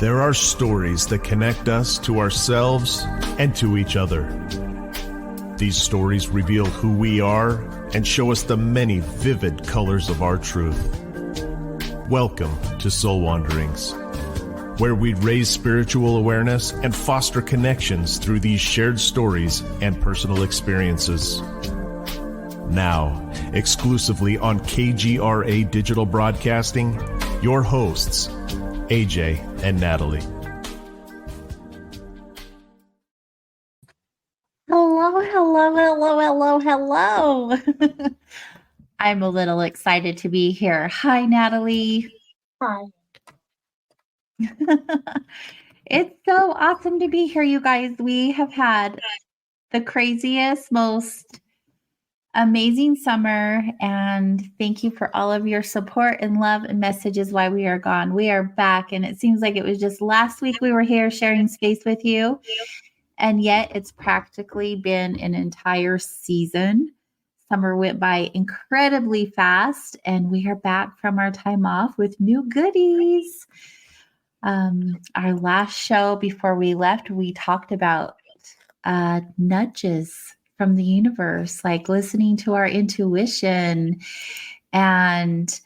There are stories that connect us to ourselves and to each other. These stories reveal who we are and show us the many vivid colors of our truth. Welcome to Soul Wanderings, where we raise spiritual awareness and foster connections through these shared stories and personal experiences. Now, exclusively on KGRA Digital Broadcasting, your hosts, AJ and Natalie. Hello. I'm a little excited to be here. Hi, Natalie. Hi. It's so awesome to be here, you guys. We have had the craziest, most amazing summer, and thank you for all of your support and love and messages while we are gone. We are back, and it seems like it was just last week we were here sharing space with you, and yet it's practically been an entire season. Summer went by incredibly fast, and we are back from our time off with new goodies. Our last show before we left, we talked about nudges from the universe, like listening to our intuition. And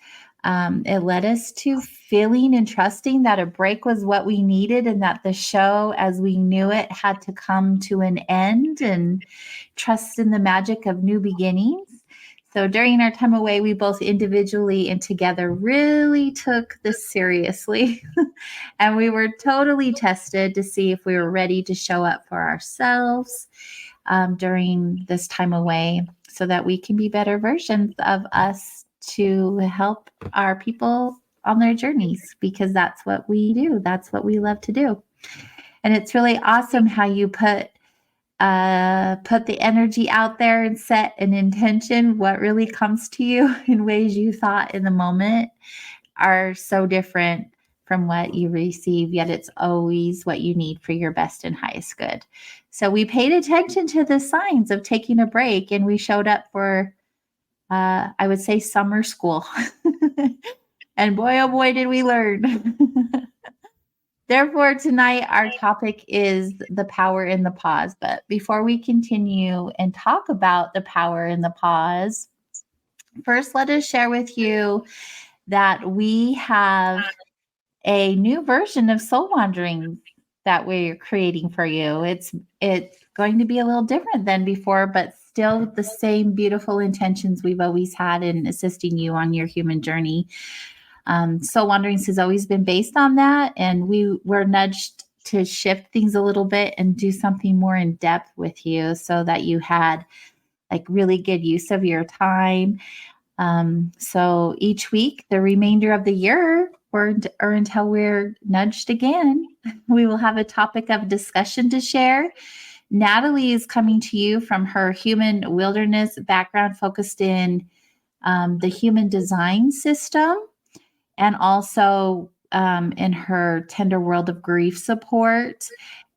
it led us to feeling and trusting that a break was what we needed and that the show as we knew it had to come to an end, and trust in the magic of new beginnings. So during our time away, we both individually and together really took this seriously. And we were totally tested to see if we were ready to show up for ourselves during this time away so that we can be better versions of us to help our people on their journeys, because that's what we do. That's what we love to do. And it's really awesome how you put the energy out there and set an intention. What really comes to you in ways you thought in the moment are so different from what you receive, yet it's always what you need for your best and highest good. So we paid attention to the signs of taking a break, and we showed up for, I would say, summer school. And boy, oh boy, did we learn. Therefore, tonight, our topic is the power in the pause. But before we continue and talk about the power in the pause, first, let us share with you that we have a new version of Soul Wandering that we're creating for you. It's going to be a little different than before, but still with the same beautiful intentions we've always had in assisting you on your human journey. Soul Wanderings has always been based on that, and we were nudged to shift things a little bit and do something more in depth with you so that you had like really good use of your time. So each week, the remainder of the year, or until we're nudged again, we will have a topic of discussion to share. Natalie is coming to you from her human wilderness background, focused in the human design system, and also in her tender world of grief support,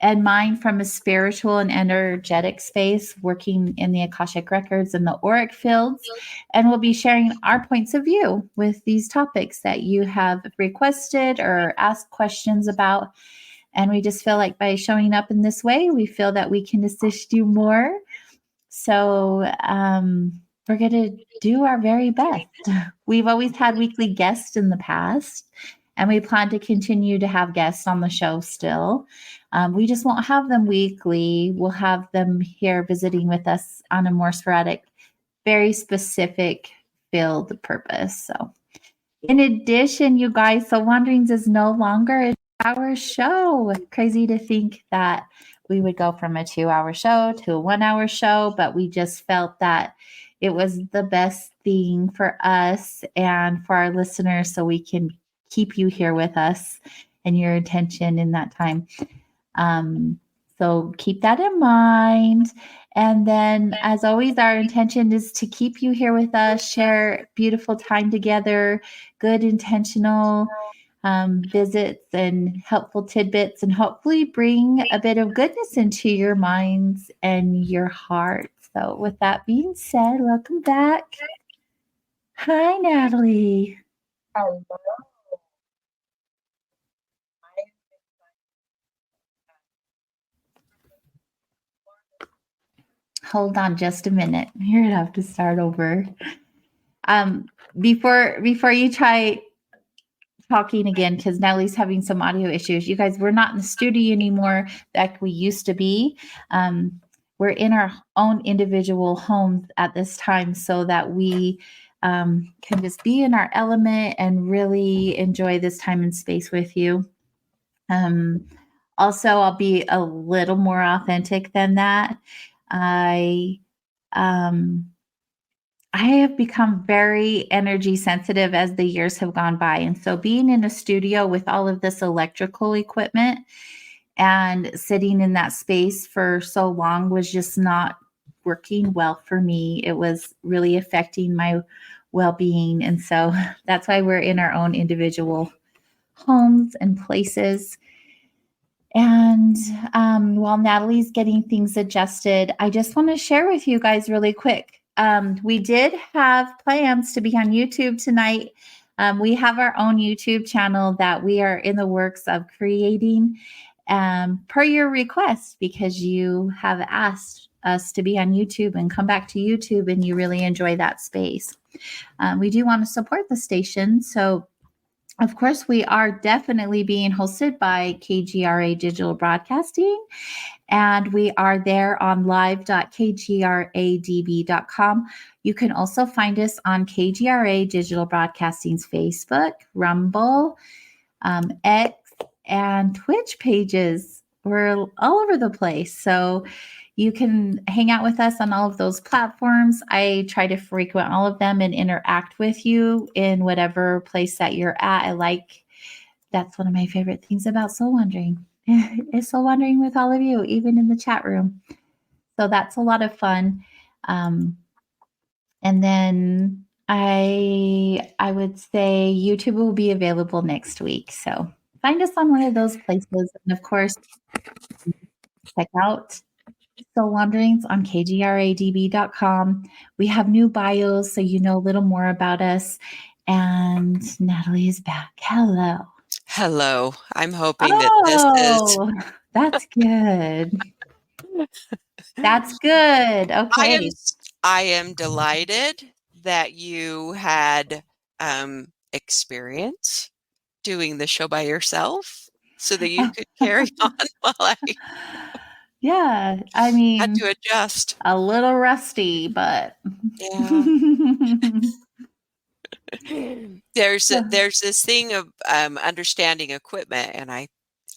and mine from a spiritual and energetic space, working in the Akashic records and the auric fields. And we'll be sharing our points of view with these topics that you have requested or asked questions about. And we just feel like by showing up in this way, we feel that we can assist you more. So we're going to do our very best. We've always had weekly guests in the past, and we plan to continue to have guests on the show still. We just won't have them weekly. We'll have them here visiting with us on a more sporadic, very specific field purpose. So in addition, you guys, Soul Wanderings is no longer a 2-hour show. Crazy to think that we would go from a 2-hour show to a 1-hour show, but we just felt that it was the best thing for us and for our listeners, so we can keep you here with us and your attention in that time. So keep that in mind. And then, as always, our intention is to keep you here with us, share beautiful time together, good intentional visits and helpful tidbits, and hopefully bring a bit of goodness into your minds and your hearts. So with that being said, welcome back. Hi, Natalie. Hello. Hold on just a minute. You're gonna have to start over. Um, before you try talking again, because Natalie's having some audio issues. You guys, we're not in the studio anymore like we used to be. We're in our own individual homes at this time so that we can just be in our element and really enjoy this time and space with you. Um, Also, I'll be a little more authentic than that. I um, I have become very energy sensitive as the years have gone by. And so being in a studio with all of this electrical equipment and sitting in that space for so long was just not working well for me. It was really affecting my well being. And so that's why we're in our own individual homes and places. And while Natalie's getting things adjusted, I just want to share with you guys really quick. We did have plans to be on YouTube tonight. We have our own YouTube channel that we are in the works of creating per your request because you have asked us to be on YouTube and come back to YouTube and you really enjoy that space. We do want to support the station. So of course, we are definitely being hosted by KGRA Digital Broadcasting, and we are there on live.kgradb.com. You can also find us on KGRA Digital Broadcasting's Facebook, Rumble, X, and Twitch pages. We're all over the place. So you can hang out with us on all of those platforms. I try to frequent all of them and interact with you in whatever place that you're at. That's one of my favorite things about Soul Wandering. Is Soul Wandering with all of you, even in the chat room. So that's a lot of fun. And then I would say YouTube will be available next week. So find us on one of those places. And of course, check out Soul Wanderings on kgradb.com. We have new bios so you know a little more about us. And Natalie is back. Hello. Hello. I'm hoping that this is. That's good. That's good. Okay. I am delighted that you had experience doing the show by yourself so that you could carry on while I Yeah, I had mean, to adjust. a little rusty, but Yeah. There's this thing of understanding equipment, and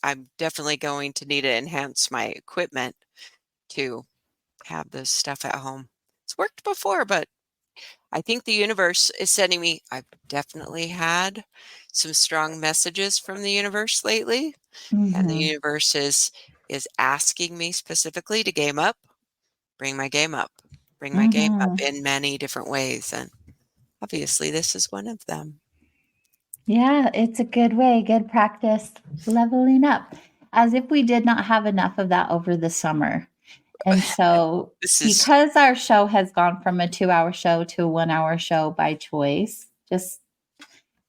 I'm definitely going to need to enhance my equipment to have this stuff at home. It's worked before, but I think the universe is sending me. I've definitely had some strong messages from the universe lately, and the universe is asking me specifically to game up, bring my game up, bring my game up in many different ways, and obviously this is one of them. Yeah, it's a good way, good practice, leveling up, as if we did not have enough of that over the summer. And so, because our show has gone from a 2-hour show to a 1-hour show by choice, just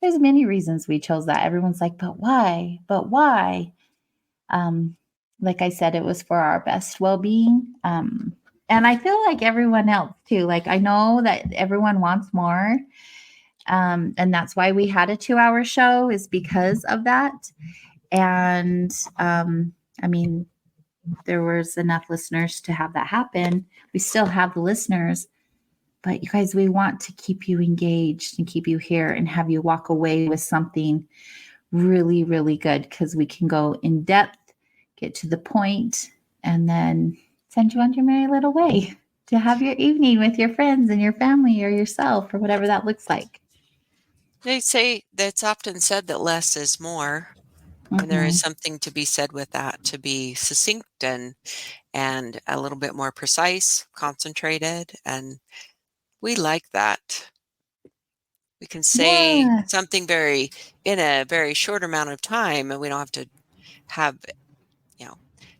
there's many reasons we chose that. Everyone's like, but why? But why? Like I said, it was for our best well-being. And I feel like everyone else too. Like I know that everyone wants more. And that's why we had a 2-hour show is because of that. And I mean, there was enough listeners to have that happen. We still have the listeners, but you guys, we want to keep you engaged and keep you here and have you walk away with something really, really good because we can go in depth, get to the point, and then send you on your merry little way to have your evening with your friends and your family or yourself or whatever that looks like. They say that's often said that less is more. And there is something to be said with that, to be succinct and a little bit more precise, concentrated. And we like that. We can say something in a very short amount of time, and we don't have to have,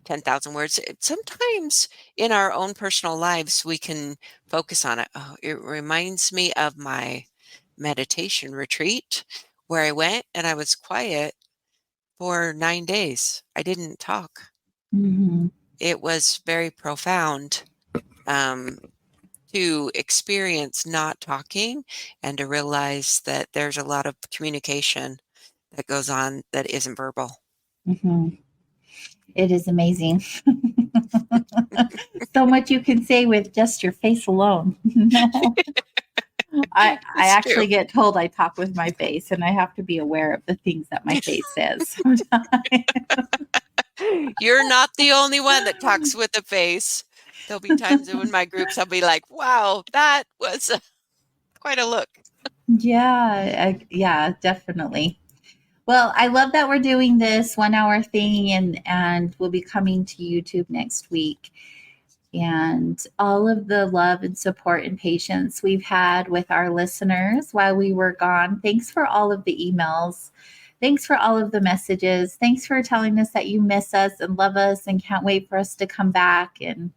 10,000 words. Sometimes in our own personal lives, we can focus on it. Oh, it reminds me of my meditation retreat where I went and I was quiet for 9 days. I didn't talk. It was very profound. to experience not talking and to realize that there's a lot of communication that goes on that isn't verbal. Mhm. It is amazing. So much you can say with just your face alone. I It's true. actually get told I talk with my face, and I have to be aware of the things that my face says sometimes. You're not the only one that talks with a face. There'll be times in my groups I'll be like, wow, that was quite a look. Yeah, definitely. Well, I love that we're doing this 1 hour thing, and we'll be coming to YouTube next week. And all of the love and support and patience we've had with our listeners while we were gone. Thanks for all of the emails. Thanks for all of the messages. Thanks for telling us that you miss us and love us and can't wait for us to come back. And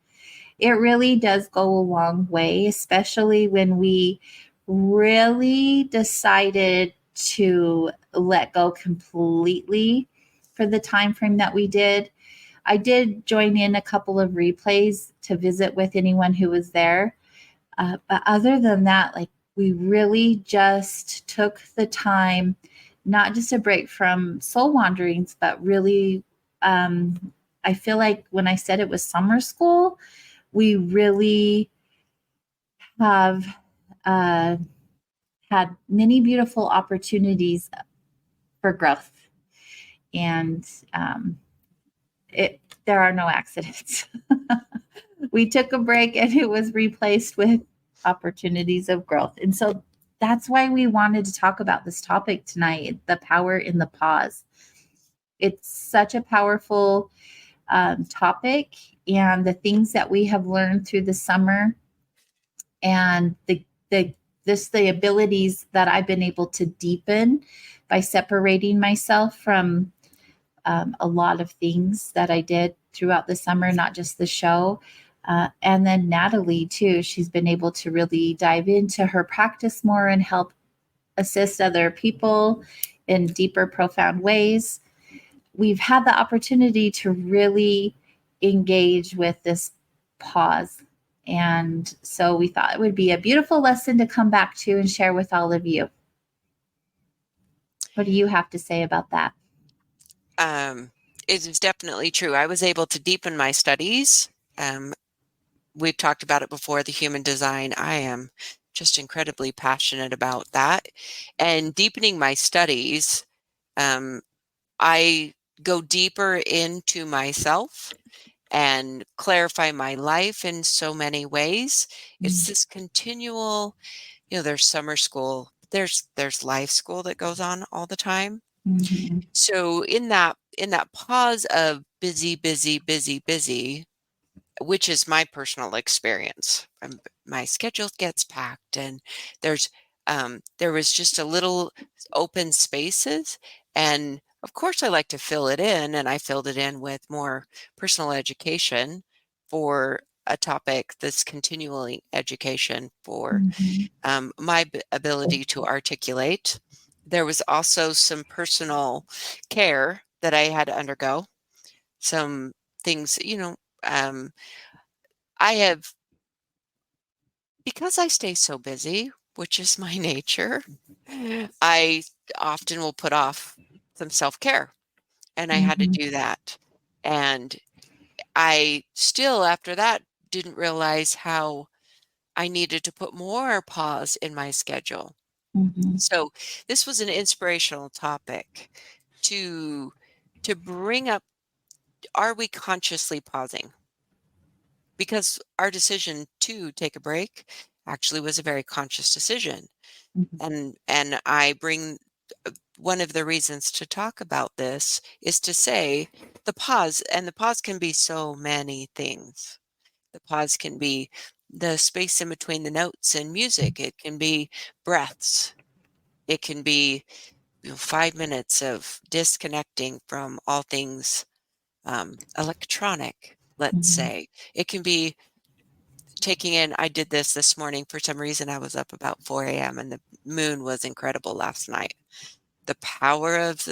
it really does go a long way, especially when we really decided to let go completely for the time frame that we did. I did join in a couple of replays to visit with anyone who was there. But other than that, like, we really just took the time, not just a break from soul wanderings, but really, I feel like when I said it was summer school, we really have uh, had many beautiful opportunities for growth. And um, there are no accidents. We took a break and it was replaced with opportunities of growth. And so that's why we wanted to talk about this topic tonight, the power in the pause. It's such a powerful topic, and the things that we have learned through the summer, and the abilities that I've been able to deepen by separating myself from a lot of things that I did throughout the summer, not just the show. And then Natalie, too, she's been able to really dive into her practice more and help assist other people in deeper, profound ways. We've had the opportunity to really engage with this pause. And so we thought it would be a beautiful lesson to come back to and share with all of you. What do you have to say about that? It is definitely true. I was able to deepen my studies. We've talked about it before, the human design. I am just incredibly passionate about that. And deepening my studies, I go deeper into myself and clarify my life in so many ways. It's this continual, there's summer school, there's life school that goes on all the time. Mm-hmm. So in that pause of busy, busy, busy, busy, which is my personal experience, my schedule gets packed, and there was just a little open spaces, and of course I like to fill it in, and I filled it in with more personal education for a topic that's continually education for my ability to articulate. There was also some personal care that I had to undergo. Some things, I have, because I stay so busy, which is my nature, I often will put off some self-care, and I had to Mm-hmm. do that. And I still, after that, didn't realize how I needed to put more pause in my schedule. Mm-hmm. So this was an inspirational topic to bring up, are we consciously pausing? Because our decision to take a break actually was a very conscious decision. Mm-hmm. And I bring one of the reasons to talk about this is to say the pause, and the pause can be so many things. The pause can be the space in between the notes in music. It can be breaths. It can be 5 minutes of disconnecting from all things electronic, let's Mm-hmm. say. It can be taking in, I did this morning. For some reason, I was up about 4 a.m. and the moon was incredible last night. the power of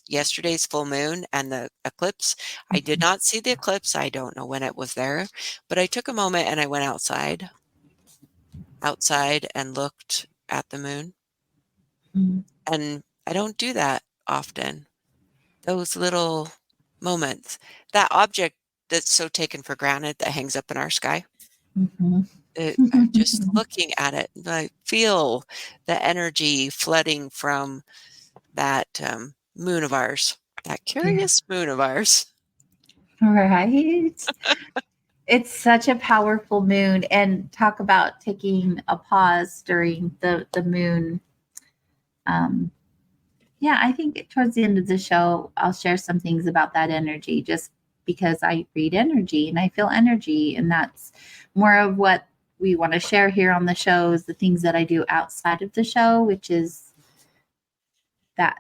yesterday's full moon and the eclipse. I did not see the eclipse. I don't know when it was there, but I took a moment and I went outside and looked at the moon. Mhm. And I don't do that often. Those little moments, that object that's so taken for granted that hangs up in our sky. Mhm. Just looking at it, I feel the energy flooding from that moon of ours, that Yeah. curious moon of ours. Right. It's such a powerful moon, and talk about taking a pause during the moon. Um, yeah, I think towards the end of the show, I'll share some things about that energy, just because I read energy and I feel energy, and that's more of what we want to share here on the show is the things that I do outside of the show, which is that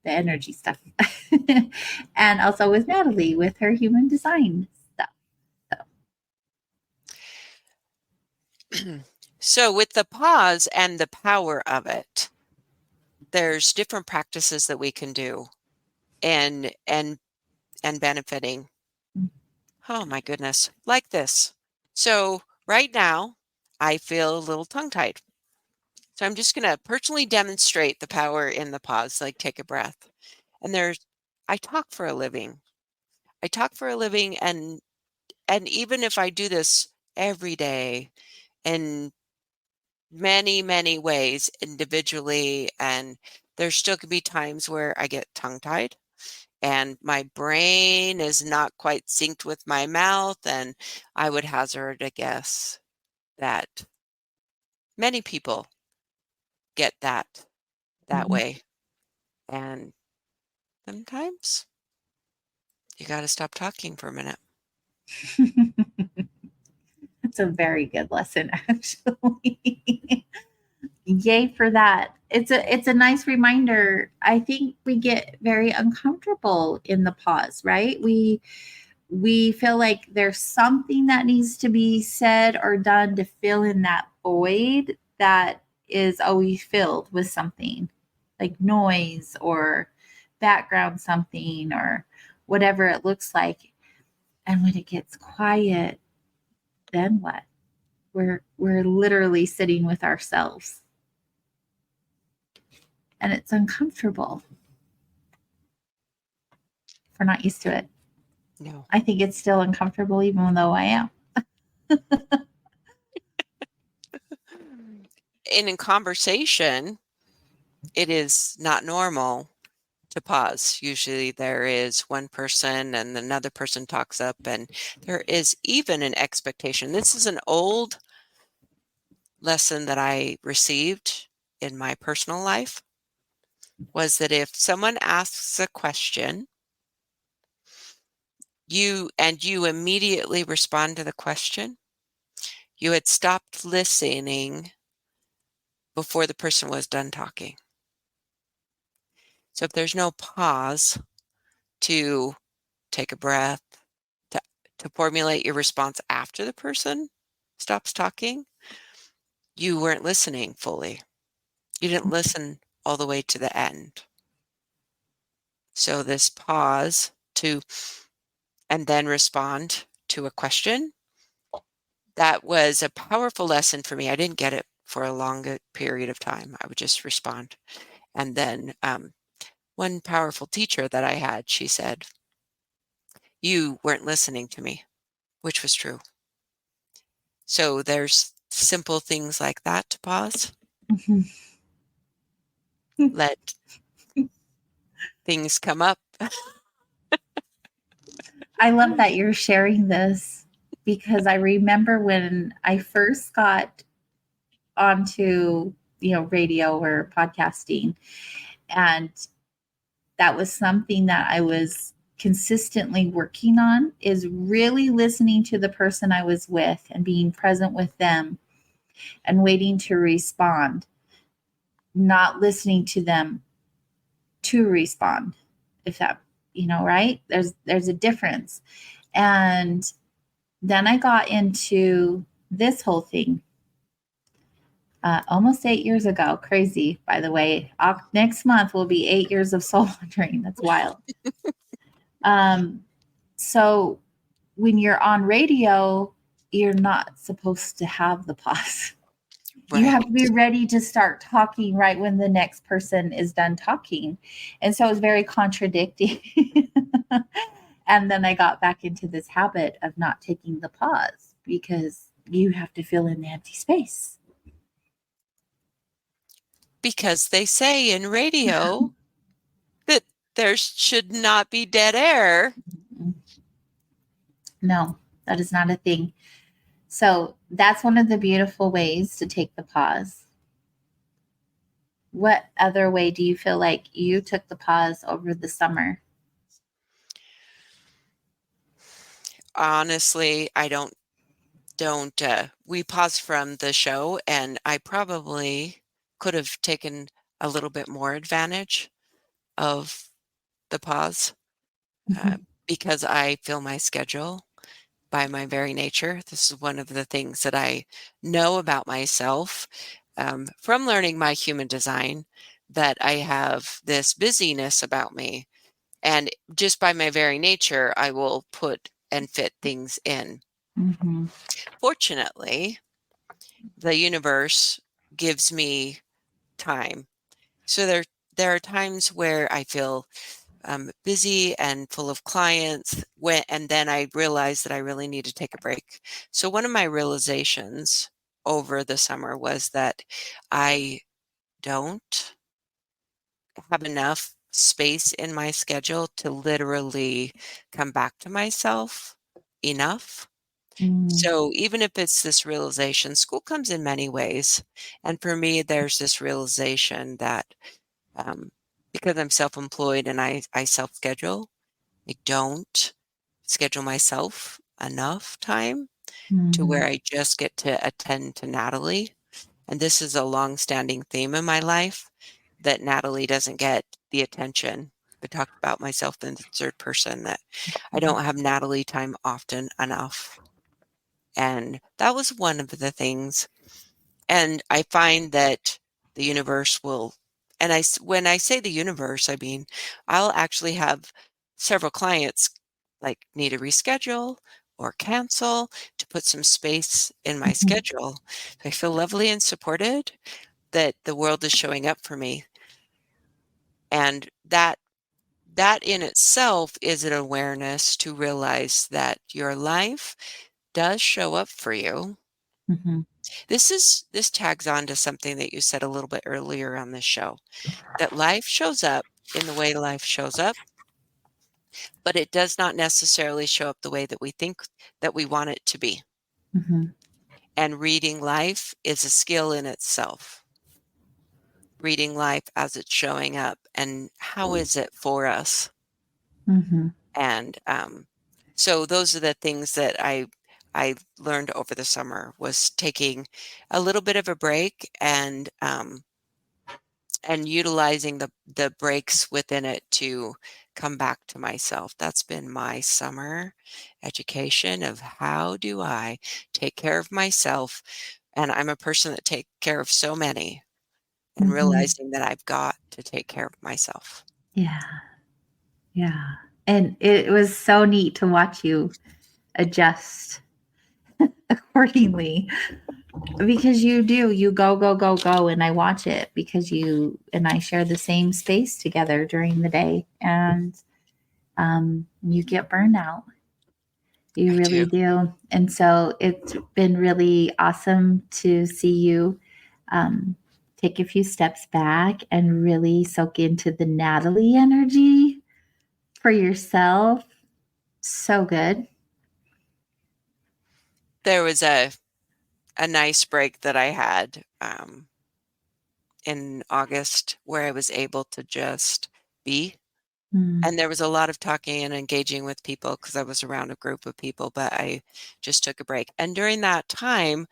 the energy stuff, and also with Natalie with her human design stuff. So. So with the pause and the power of it, there's different practices that we can do and benefiting. Oh my goodness, like this. So right now, I feel a little tongue-tied. So I'm just going to personally demonstrate the power in the pause, like take a breath. And I talk for a living. I talk for a living, and even if I do this every day in many, many ways individually, and there still could be times where I get tongue-tied and my brain is not quite synced with my mouth, and I would hazard a guess that many people get that Mhm. way. And sometimes you got to stop talking for a minute. It's a very good lesson, actually. Yay for that. It's a nice reminder. I think we get very uncomfortable in the pause, right? We feel like there's something that needs to be said or done to fill in that void that is always filled with something like noise or background something or whatever it looks like. And when it gets quiet, then what? We're literally sitting with ourselves. And it's uncomfortable if we're not used to it. No. I think it's still uncomfortable even though I am. In conversation, it is not normal to pause. Usually there is one person and another person talks up, and there is even an expectation. This is an old lesson that I received in my personal life, was that if someone asks a question, you immediately respond to the question, you had stopped listening before the person was done talking. So if there's no pause to take a breath, to formulate your response after the person stops talking, you weren't listening fully. You didn't listen all the way to the end. So this pause and then respond to a question, that was a powerful lesson for me. I didn't get it for a long period of time. I would just respond. And then one powerful teacher that I had, she said, "You weren't listening to me," which was true. So there's simple things like that to pause. Let things come up. I love that you're sharing this because I remember when I first got onto, radio or podcasting, and that was something that I was consistently working on, is really listening to the person I was with and being present with them and waiting to respond, not listening to them to respond. If that, right? There's a difference. And then I got into this whole thing. Almost 8 years ago. Crazy, by the way. Next month will be 8 years of soul wandering. That's wild. So when you're on radio, you're not supposed to have the pause. You have to be Right. ready to start talking right when the next person is done talking. And so it's very contradicting. And then I got back into this habit of not taking the pause because you have to fill in the empty space. Because they say in radio that there should not be dead air. No, that is not a thing. So that's one of the beautiful ways to take the pause. What other way do you feel like you took the pause over the summer? Honestly, I don't we paused from the show, and I probably could have taken a little bit more advantage of the pause, uh, because I fill my schedule by my very nature. This is one of the things that I know about myself, from learning my human design, that I have this busyness about me. And just by my very nature, I will put and fit things in. Mm-hmm. Fortunately, the universe gives me time. So there are times where I feel busy and full of clients, and then I realize that I really need to take a break. So one of my realizations over the summer was that I don't have enough space in my schedule to literally come back to myself enough. Mm-hmm. So even if it's this realization, school comes in many ways. And for me, there's this realization that, um, because I'm self-employed and I self-schedule, I don't schedule myself enough time to Mm-hmm. where I just get to attend to Natalie. And this is a long-standing theme in my life, that Natalie doesn't get the attention. I talked about myself in the third person, that I don't have Natalie time often enough. And that was one of the things. And I find that the universe will, and when I say the universe, I mean, I'll actually have several clients like need to reschedule or cancel to put some space in my schedule. I feel lovely and supported, that the world is showing up for me. And that in itself is an awareness to realize that your life does show up for you. Mm-hmm. This tags on to something that you said a little bit earlier on this show, that life shows up in the way life shows up, but it does not necessarily show up the way that we think that we want it to be. Mm-hmm. And reading life is a skill in itself. Reading life as it's showing up and how is it for us. Mm-hmm. And so those are the things that I learned over the summer, was taking a little bit of a break, and utilizing the breaks within it to come back to myself. That's been my summer education of how do I take care of myself. And I'm a person that take care of so many, and Mm-hmm. realizing that I've got to take care of myself. Yeah. Yeah. And it was so neat to watch you adjust accordingly because you go, go, go, go. And I watch it because you and I share the same space together during the day. And you get burnout. You I do. really do. And so it's been really awesome to see you um, take a few steps back and really soak into the Natalie energy for yourself. So good. There was a nice break that I had in August, where I was able to just be. Mm, And there was a lot of talking and engaging with people because I was around a group of people, but I just took a break. And during that time,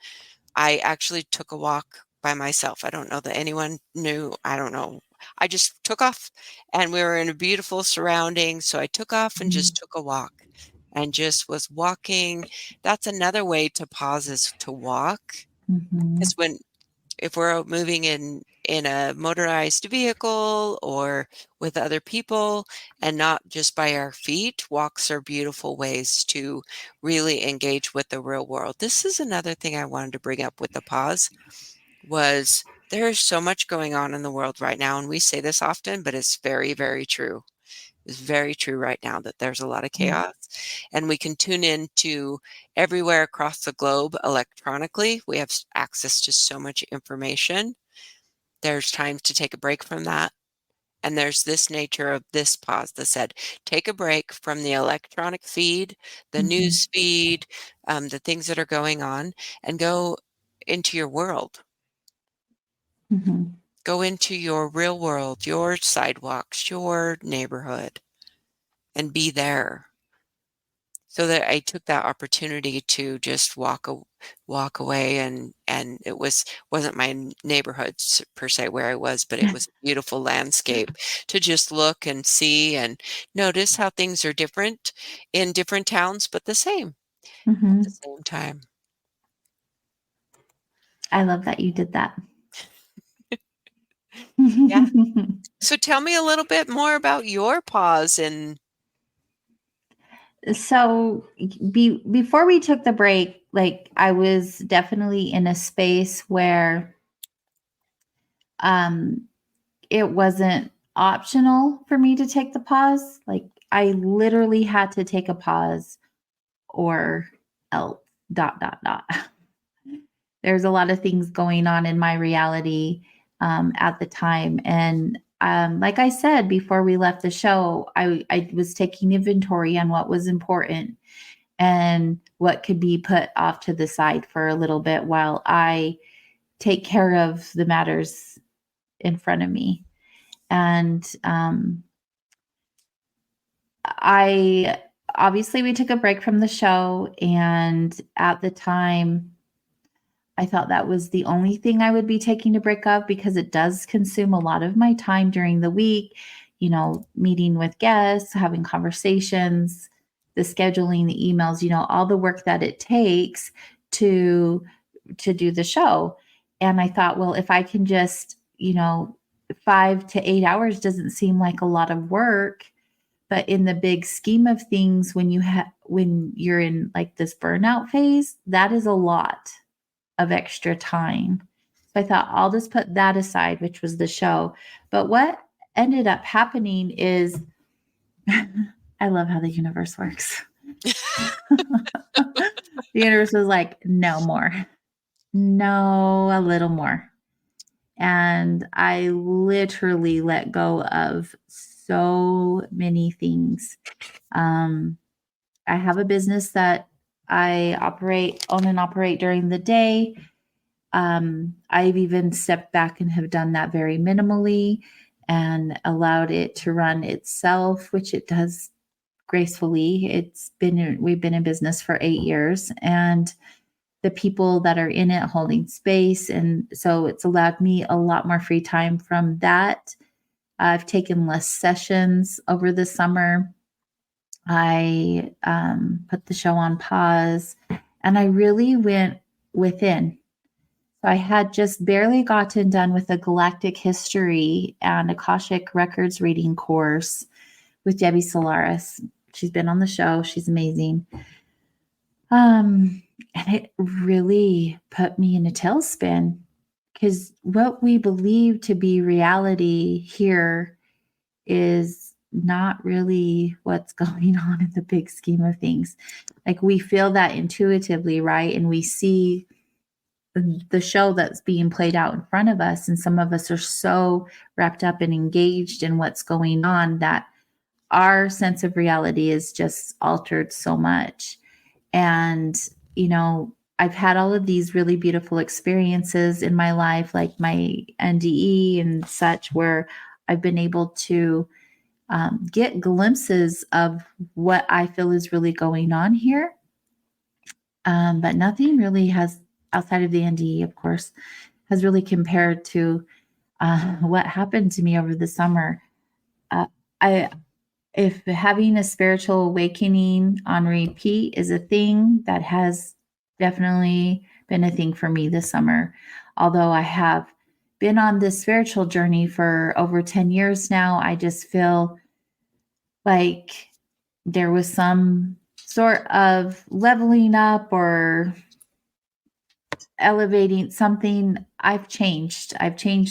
I actually took a walk by myself. I don't know that anyone knew. I don't know. I just took off, and we were in a beautiful surrounding. So I took off and mm, just took a walk and just was walking. That's another way to pause, is to walk. mhm, Because if we're out moving in a motorized vehicle or with other people and not just by our feet, walks are beautiful ways to really engage with the real world. This is another thing I wanted to bring up with the pause was there's so much going on in the world right now, and we say this often, but it's very, very true. It's very true right now that there's a lot of chaos, and we can tune in to everywhere across the globe electronically. We have access to so much information. There's times to take a break from that. And there's this nature of this pause that said, take a break from the electronic feed, the news feed, the things that are going on, and go into your world. Mm-hmm. Go into your real world, your sidewalks, your neighborhood, and be there. So that I took that opportunity to just walk away, and it wasn't my neighborhood per se where I was, but it was a beautiful landscape to just look and see and notice how things are different in different towns, but the same at the same time. I love that you did that. Yeah. So tell me a little bit more about your pause and So before we took the break, like I was definitely in a space where it wasn't optional for me to take the pause. Like I literally had to take a pause or else dot dot dot. There's a lot of things going on in my reality at the time. And like I said before we left the show, I was taking inventory on what was important and what could be put off to the side for a little bit while I take care of the matters in front of me. And I obviously we took a break from the show, and at the time I thought that was the only thing I would be taking a break of because it does consume a lot of my time during the week, you know, meeting with guests, having conversations, the scheduling, the emails, you know, all the work that it takes to do the show. And I thought, well, if I can just, you know, 5 to 8 hours doesn't seem like a lot of work, but in the big scheme of things when you're in like this burnout phase, that is a lot of extra time. So I thought I'll just put that aside, which was the show. But what ended up happening is I love how the universe works. The universe was like, no more, no, a little more. And I literally let go of so many things. I have a business that I own and operate during the day. I've even stepped back and have done that very minimally and allowed it to run itself, which it does gracefully. We've been in business for 8 years, and the people that are in it holding space. And so it's allowed me a lot more free time from that. I've taken less sessions over the summer. I put the show on pause, and I really went within. So I had just barely gotten done with a galactic history and Akashic records reading course with Debbie Solaris. She's been on the show. She's amazing. And it really put me in a tailspin because what we believe to be reality here is not really what's going on in the big scheme of things. Like we feel that intuitively, right? And we see the show that's being played out in front of us. And some of us are so wrapped up and engaged in what's going on that our sense of reality is just altered so much. And, you know, I've had all of these really beautiful experiences in my life, like my NDE and such, where I've been able to get glimpses of what I feel is really going on here. But nothing really has, outside of the NDE, of course, has really compared to what happened to me over the summer. I if having a spiritual awakening on repeat is a thing that has definitely been a thing for me this summer. Although I have been on this spiritual journey for over 10 years now, I just feel like there was some sort of leveling up or elevating something. I've changed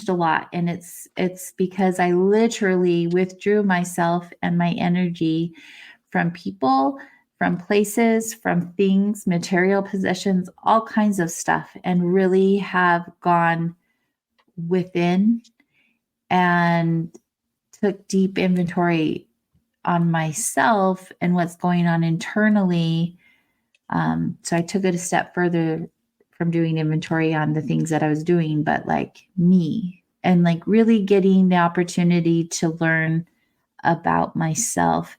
a lot, and it's because I literally withdrew myself and my energy from people, from places, from things, material possessions, all kinds of stuff, and really have gone within and took deep inventory on myself and what's going on internally. So I took it a step further from doing inventory on the things that I was doing, but like me, and like really getting the opportunity to learn about myself.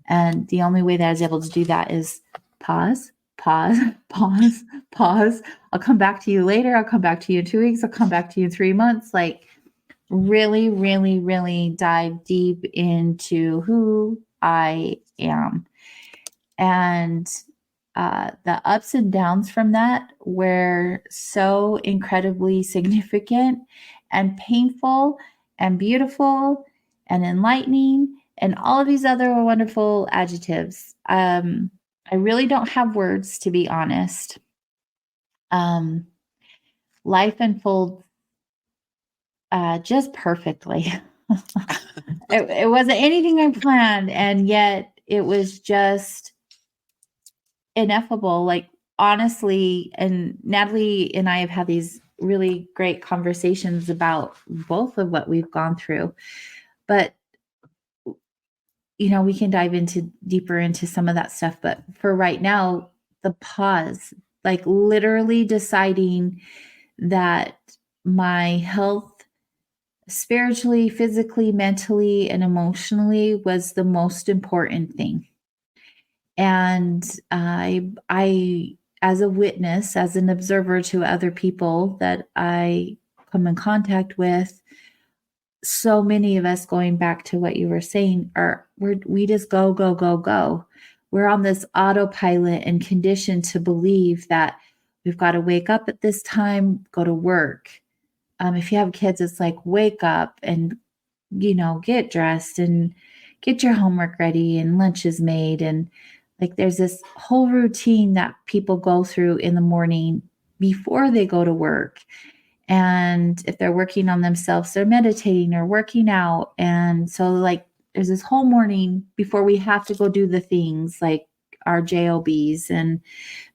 And the only way that I was able to do that is pause, pause, pause, pause. I'll come back to you later. I'll come back to you in 2 weeks. I'll come back to you in 3 months. Like really, really, really dive deep into who I am. And the ups and downs from that were so incredibly significant and painful and beautiful and enlightening and all of these other wonderful adjectives. I really don't have words, to be honest. Life unfolds just perfectly. It wasn't anything I planned, and yet it was just ineffable. Like honestly, and Natalie and I have had these really great conversations about both of what we've gone through. But we can dive deeper into some of that stuff. But for right now, the pause, like literally deciding that my health, spiritually, physically, mentally, and emotionally, was the most important thing. And I, as a witness, as an observer to other people that I come in contact with, so many of us, going back to what you were saying, we just go, go, go, go. We're on this autopilot and conditioned to believe that we've got to wake up at this time, go to work. If you have kids, it's like wake up and get dressed and get your homework ready and lunch is made, and like there's this whole routine that people go through in the morning before they go to work. And if they're working on themselves, they're meditating or working out. And so like there's this whole morning before we have to go do the things like our JOBs and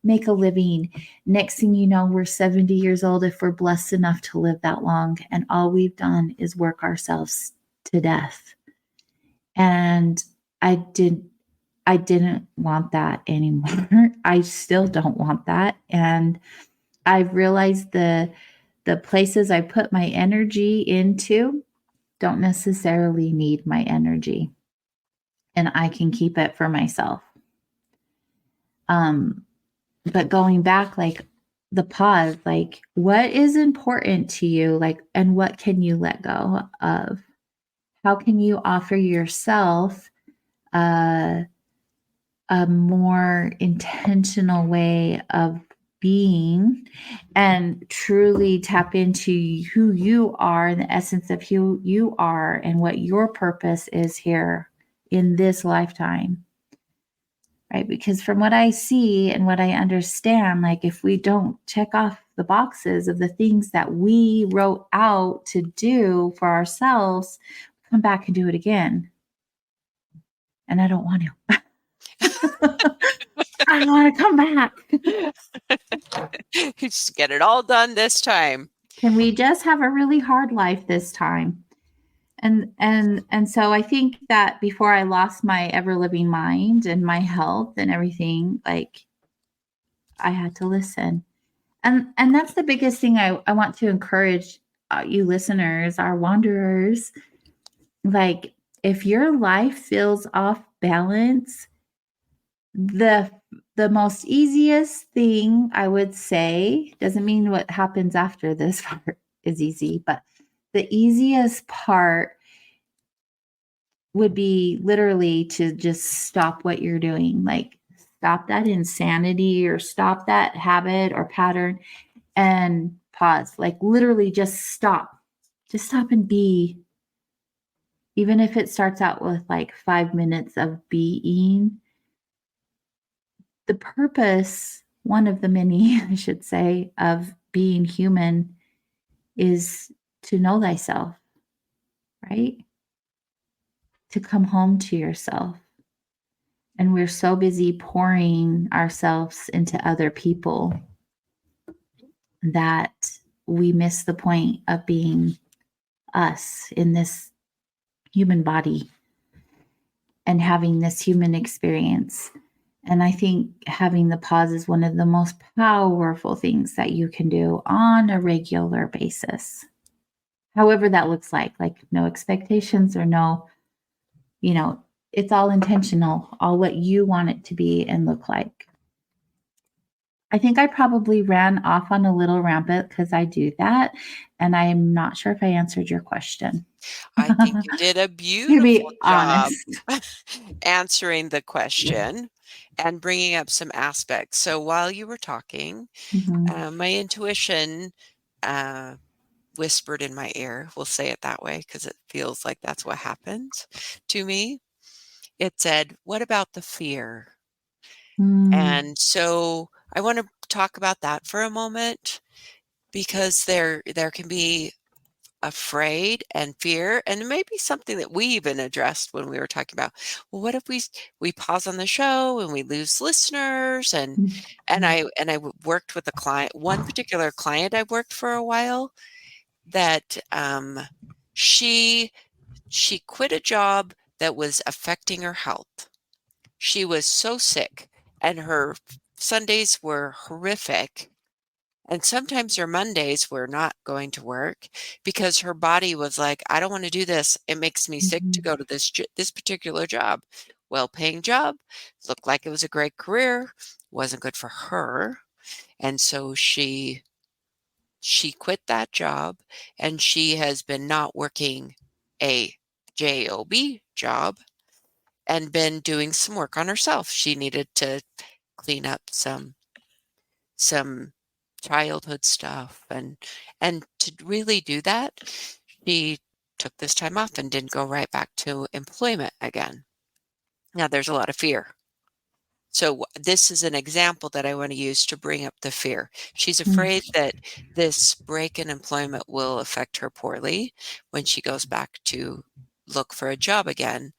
make a living. Next thing you know, we're 70 years old if we're blessed enough to live that long. And all we've done is work ourselves to death. And I didn't want that anymore. I still don't want that. And I've realized the places I put my energy into don't necessarily need my energy, and I can keep it for myself. But going back, like the pause, like what is important to you, like, and what can you let go of? How can you offer yourself a more intentional way of being and truly tap into who you are and the essence of who you are and what your purpose is here in this lifetime, right? Because from what I see and what I understand, like if we don't check off the boxes of the things that we wrote out to do for ourselves, come back and do it again. And I don't want to. I want to come back. Just get it all done this time. Can we just have a really hard life this time? And so I think that before I lost my ever living mind and my health and everything, like I had to listen. And that's the biggest thing I want to encourage you listeners, our wanderers. Like if your life feels off balance, the most easiest thing I would say, doesn't mean what happens after this part is easy, but the easiest part would be literally to just stop what you're doing. Like stop that insanity or stop that habit or pattern and pause. Like literally just stop. Just stop and be. Even if it starts out with like 5 minutes of being, the purpose, one of the many, I should say, of being human is to know thyself, right? To come home to yourself. And we're so busy pouring ourselves into other people that we miss the point of being us in this human body and having this human experience. And I think having the pause is one of the most powerful things that you can do on a regular basis. However that looks like no expectations or no, it's all intentional, all what you want it to be and look like. I think I probably ran off on a little rampant because I do that. And I'm not sure if I answered your question. I think you did a To beautiful be job honest. answering the question and bringing up some aspects. So while you were talking, Mhm. my intuition whispered in my ear. We'll say it that way because it feels like that's what happened to me. It said, "What about the fear?" Mm. And so I want to talk about that for a moment because there can be afraid and fear, and it may be something that we even addressed when we were talking about, well, what if we pause on the show and we lose listeners? And Mhm. I worked with a client, one particular client I worked for a while, that she quit a job that was affecting her health. She was so sick, and her Sundays were horrific. And sometimes her Mondays were not going to work because her body was like, I don't want to do this. It makes me sick to Mhm. go to this particular job. Well-paying job, looked like it was a great career, wasn't good for her. And so she quit that job, and she has been not working a job job and been doing some work on herself. She needed to clean up some childhood stuff, and to really do that, she took this time off and didn't go right back to employment again. Now there's a lot of fear. So this is an example that I want to use to bring up the fear. She's afraid that this break in employment will affect her poorly when she goes back to look for a job again.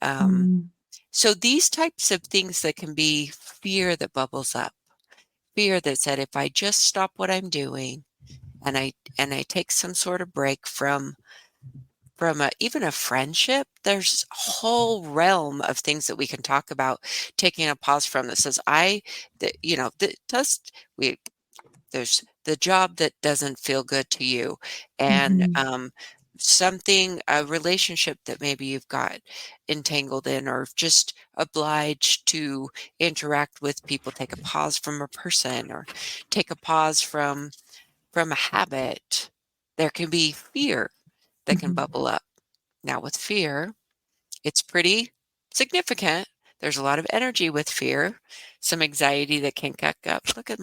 Um, Mm. so these types of things that can be fear that bubbles up, fear that said, if I just stop what I'm doing and I take some sort of break from even a friendship, there's a whole realm of things that we can talk about taking a pause from that says, we there's the job that doesn't feel good to you, and Mhm. something, a relationship that maybe you've got entangled in or just obliged to interact with people. Take a pause from a person or take a pause from a habit. There can be fear that can Mhm. bubble up. Now, with fear, it's pretty significant. There's a lot of energy with fear, some anxiety that can kick up. Look at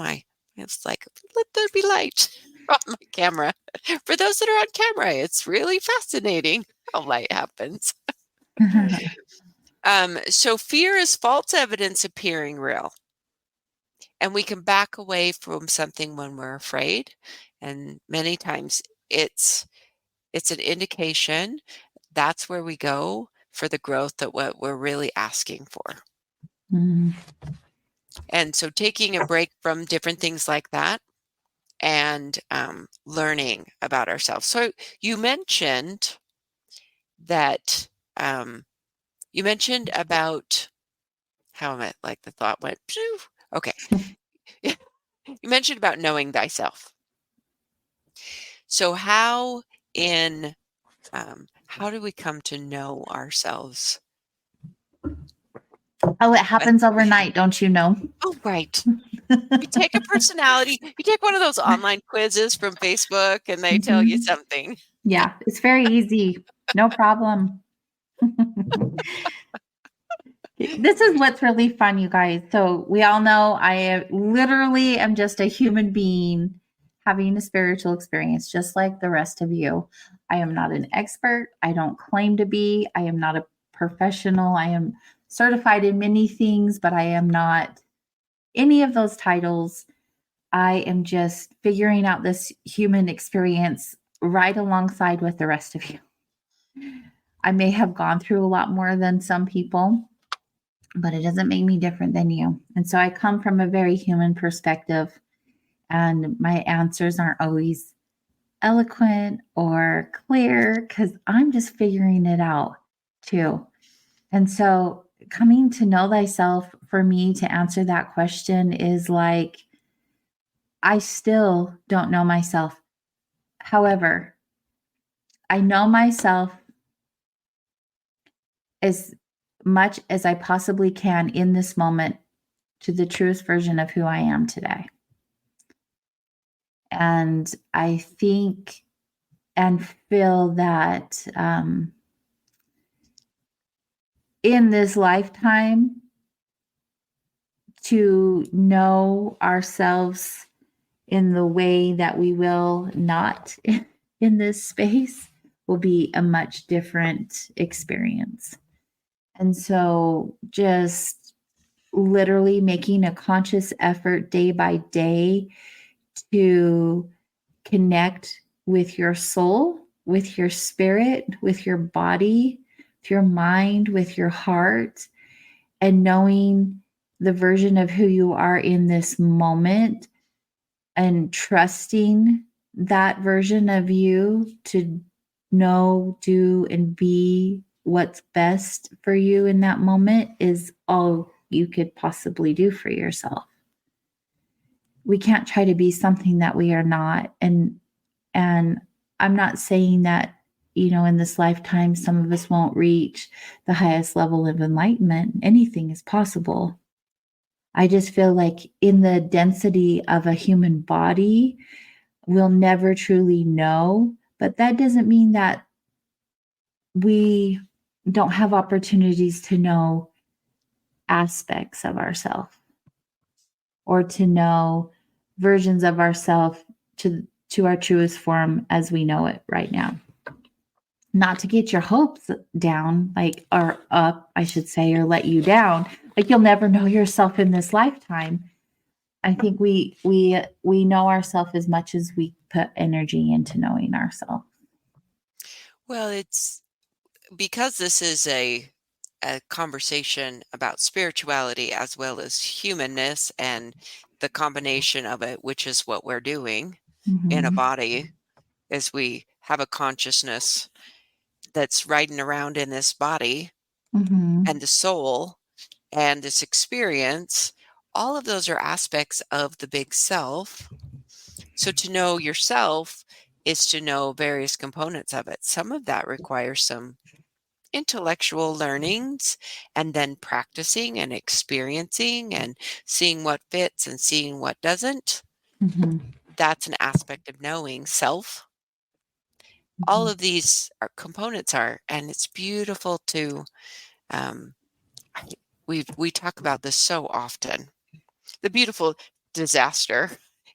it's like, let there be light on my camera. For those that are on camera, it's really fascinating how light happens. So fear is false evidence appearing real. And we can back away from something when we're afraid. And many times it's an indication that's where we go for the growth that what we're really asking for. Mm. And so taking a break from different things like that and learning about ourselves. So you mentioned that you mentioned about how am I like the thought went, phew. Okay. You mentioned about knowing thyself. So in how do we come to know ourselves? Oh, it happens overnight, don't you know? Oh, right. You take a personality, you take one of those online quizzes from Facebook and they tell you Mhm. something. Yeah, it's very easy. No problem. This is what's really fun, you guys. So we all know literally am just a human being having a spiritual experience, just like the rest of you. I am not an expert. I don't claim to be. I am not a professional. I am certified in many things, but I am not any of those titles. I am just figuring out this human experience right alongside with the rest of you. I may have gone through a lot more than some people, but it doesn't make me different than you. And so I come from a very human perspective, and my answers aren't always eloquent or clear because I'm just figuring it out too. And so coming to know thyself for me to answer that question is like, I still don't know myself. However, I know myself as much as I possibly can in this moment to the truest version of who I am today. And I think and feel that in this lifetime, to know ourselves in the way that we will not in this space will be a much different experience. And so just literally making a conscious effort day by day to connect with your soul, with your spirit, with your body, with your mind, with your heart, and knowing the version of who you are in this moment and trusting that version of you to know, do, and be what's best for you in that moment is all you could possibly do for yourself. We can't try to be something that we are not. And I'm not saying that, in this lifetime, some of us won't reach the highest level of enlightenment. Anything is possible. I just feel like in the density of a human body, we'll never truly know. But that doesn't mean that we don't have opportunities to know aspects of ourselves or to know versions of ourselves to our truest form as we know it right now. Not to get your hopes down, or up, I should say, or let you down. Like you'll never know yourself in this lifetime. I think we know ourselves as much as we put energy into knowing ourselves. Well, it's because this is a conversation about spirituality as well as humanness and the combination of it, which is what we're doing in a body, as we have a consciousness that's riding around in this body and the soul and this experience. All of those are aspects of the big self. So to know yourself is to know various components of it. Some of that requires some intellectual learnings and then practicing and experiencing and seeing what fits and seeing what doesn't. That's an aspect of knowing self. All of these components are, and it's beautiful to, we talk about this so often, the beautiful disaster.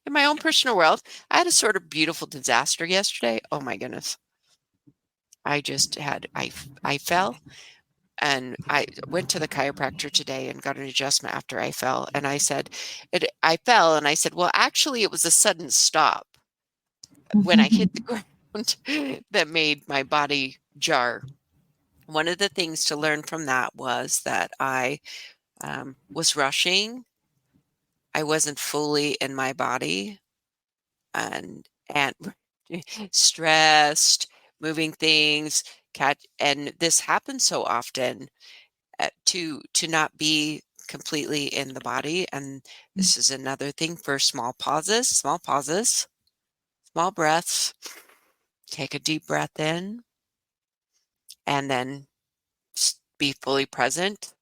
In my own personal world, I had a sort of beautiful disaster yesterday. Oh my goodness. I fell. And I went to the chiropractor today and got an adjustment after I fell. And I said, I fell and I said, well, actually, it was a sudden stop when I hit the ground that made my body jar. One of the things to learn from that was that I was rushing. I wasn't fully in my body and stressed, moving things, and this happens so often. To not be completely in the body. And this is another thing for small breaths. Take a deep breath in and then be fully present.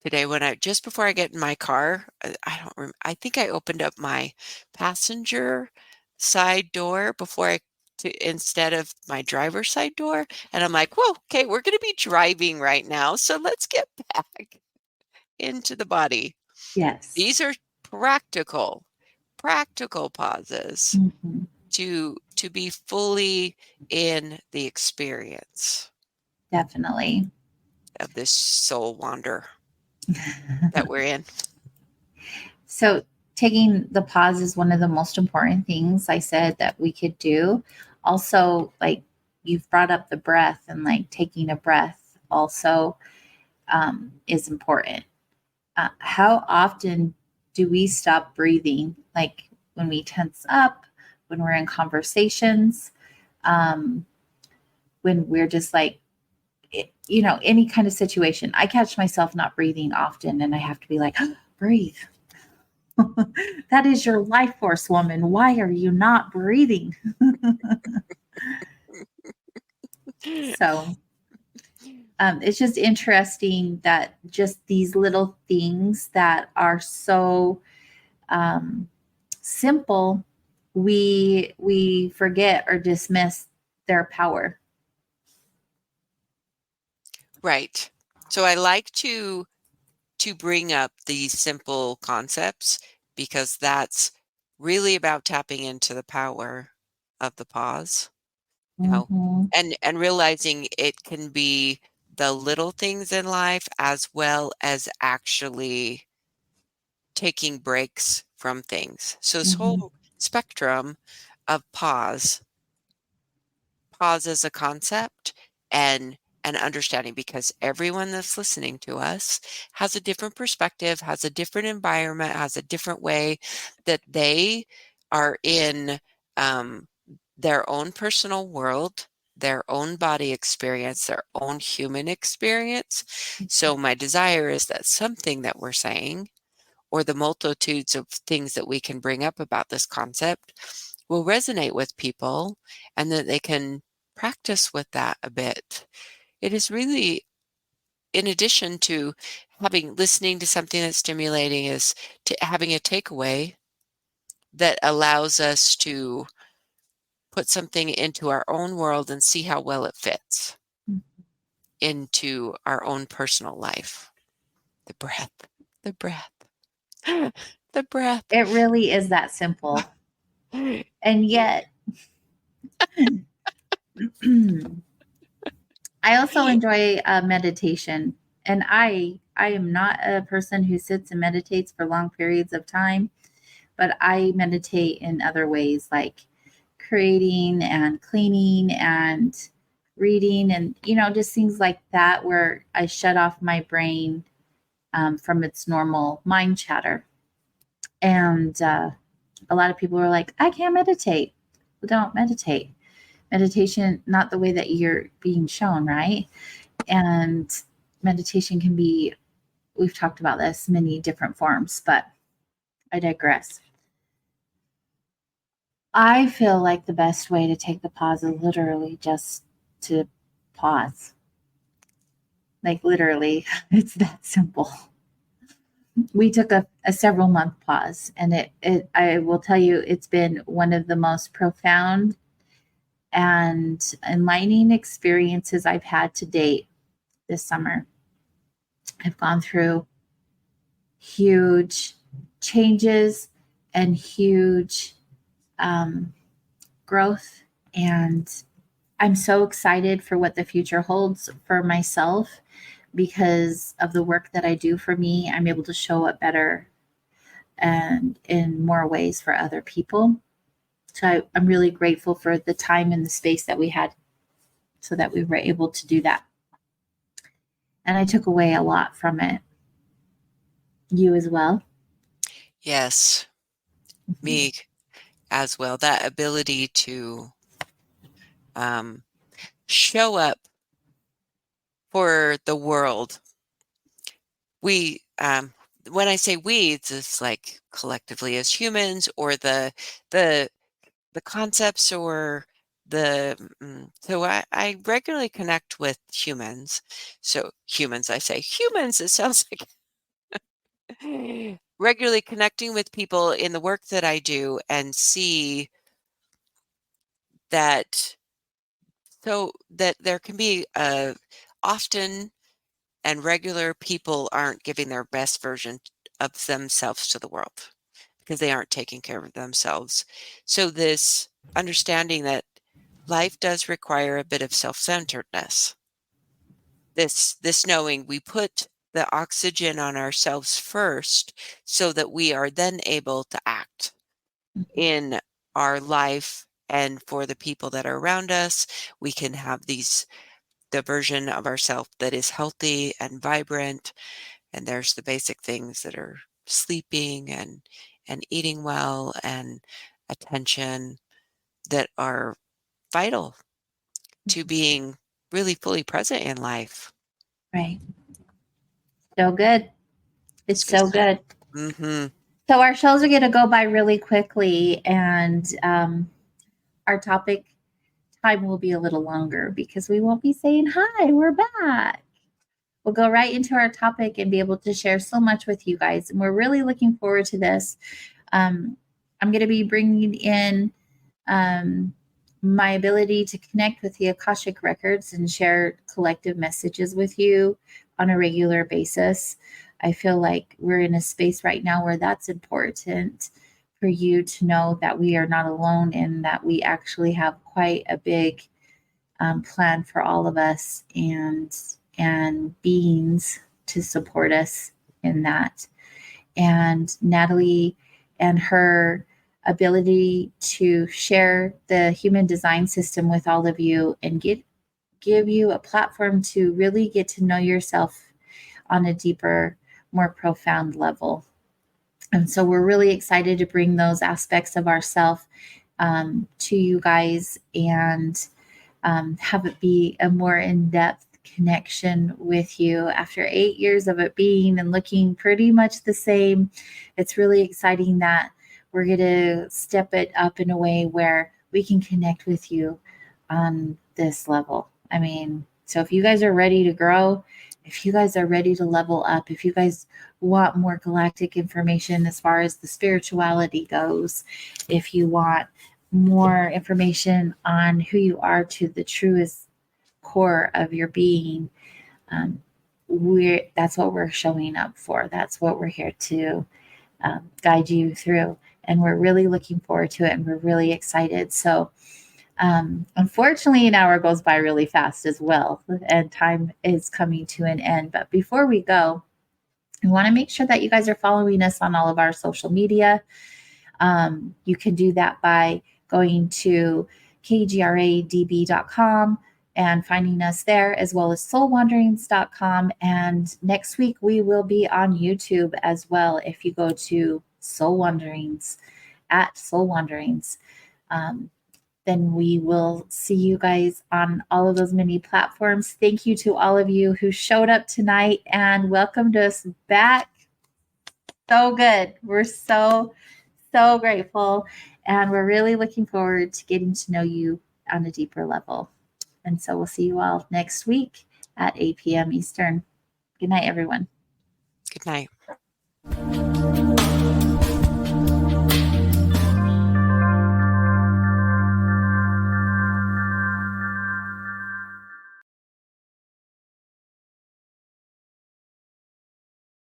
Today, just before I get in my car, I think I opened up my passenger side door instead of my driver's side door. And I'm like, whoa, okay, we're going to be driving right now. So let's get back. into the body. Yes. These are practical pauses Mhm. to be fully in the experience Definitely. of this soul wander that we're in. So taking the pause is one of the most important things I said that we could do. Also, like you've brought up the breath, and like taking a breath also is important. How often do we stop breathing? Like when we tense up, when we're in conversations, um, when we're just like, any kind of situation. I catch myself not breathing often, and I have to be like, breathe. That is your life force, woman. Why are you not breathing? So it's just interesting that just these little things that are so um, simple, we forget or dismiss their power. Right. So I like to bring up these simple concepts because that's really about tapping into the power of the pause, Mhm. and realizing it can be the little things in life as well as actually taking breaks from things. So this Mhm. whole spectrum of pause as a concept and understanding, because everyone that's listening to us has a different perspective, has a different environment, has a different way that they are in um, their own personal world, their own body experience, their own human experience. So my desire is that something that we're saying, or the multitudes of things that we can bring up about this concept, will resonate with people, and that they can practice with that a bit. It is really, in addition to listening to something that's stimulating, is to having a takeaway that allows us to put something into our own world and see how well it fits into our own personal life. The breath, the breath, the breath. It really is that simple. And yet, I also enjoy meditation. And I am not a person who sits and meditates for long periods of time, but I meditate in other ways, like creating and cleaning and reading, and just things like that, where I shut off my brain from its normal mind chatter. And a lot of people are like, I can't meditate. Well, don't meditate. Meditation, not the way that you're being shown, right? And meditation can be, we've talked about this, many different forms, but I digress. I feel like the best way to take the pause is literally just to pause. Like literally, it's that simple. We took a several month pause, and it I will tell you, it's been one of the most profound and enlightening experiences I've had to date this summer. I've gone through huge changes and huge um, growth, and I'm so excited for what the future holds for myself. Because of the work that I do for me, I'm able to show up better and in more ways for other people. So I'm really grateful for the time and the space that we had so that we were able to do that. And I took away a lot from it. You as well? Yes, me as well. That ability to show up for the world. We, when I say we, it's just like collectively as humans, or the concepts, or so I regularly connect with humans. So humans, I say humans, it sounds like regularly connecting with people in the work that I do, and see that, so that there can be often And regular people aren't giving their best version of themselves to the world because they aren't taking care of themselves. So this understanding that life does require a bit of self-centeredness. This knowing we put the oxygen on ourselves first so that we are then able to act in our life and for the people that are around us. We can have the version of ourselves that is healthy and vibrant. And there's the basic things that are sleeping and eating well and attention that are vital to being really fully present in life. Right. So good. It's so good. Mm-hmm. So our shows are going to go by really quickly, and our topic time will be a little longer because we won't be saying, hi, we're back. We'll go right into our topic and be able to share so much with you guys. And we're really looking forward to this. I'm going to be bringing in my ability to connect with the Akashic records and share collective messages with you on a regular basis. I feel like we're in a space right now where that's important for you to know that we are not alone and that we actually have quite a big plan for all of us and beings to support us in that. And Natalie and her ability to share the human design system with all of you and give you a platform to really get to know yourself on a deeper, more profound level. And so we're really excited to bring those aspects of ourself to you guys and have it be a more in-depth connection with you after 8 years of it being and looking pretty much the same. It's really exciting that we're going to step it up in a way where we can connect with you on this level. I mean, so if you guys are ready to grow, if you guys are ready to level up, if you guys want more galactic information as far as the spirituality goes, if you want more information on who you are to the truest core of your being, that's what we're showing up for. That's what we're here to guide you through, and we're really looking forward to it, and we're really excited. So unfortunately, an hour goes by really fast as well, and time is coming to an end. But before we go, we want to make sure that you guys are following us on all of our social media. You can do that by going to kgradb.com and finding us there, as well as soulwanderings.com. And next week we will be on YouTube as well. If you go to Soul Wanderings, at Soul Wanderings, then we will see you guys on all of those many platforms. Thank you to all of you who showed up tonight and welcomed us back. So good. We're so grateful. And we're really looking forward to getting to know you on a deeper level. And so we'll see you all next week at 8 p.m. Eastern. Good night, everyone. Good night.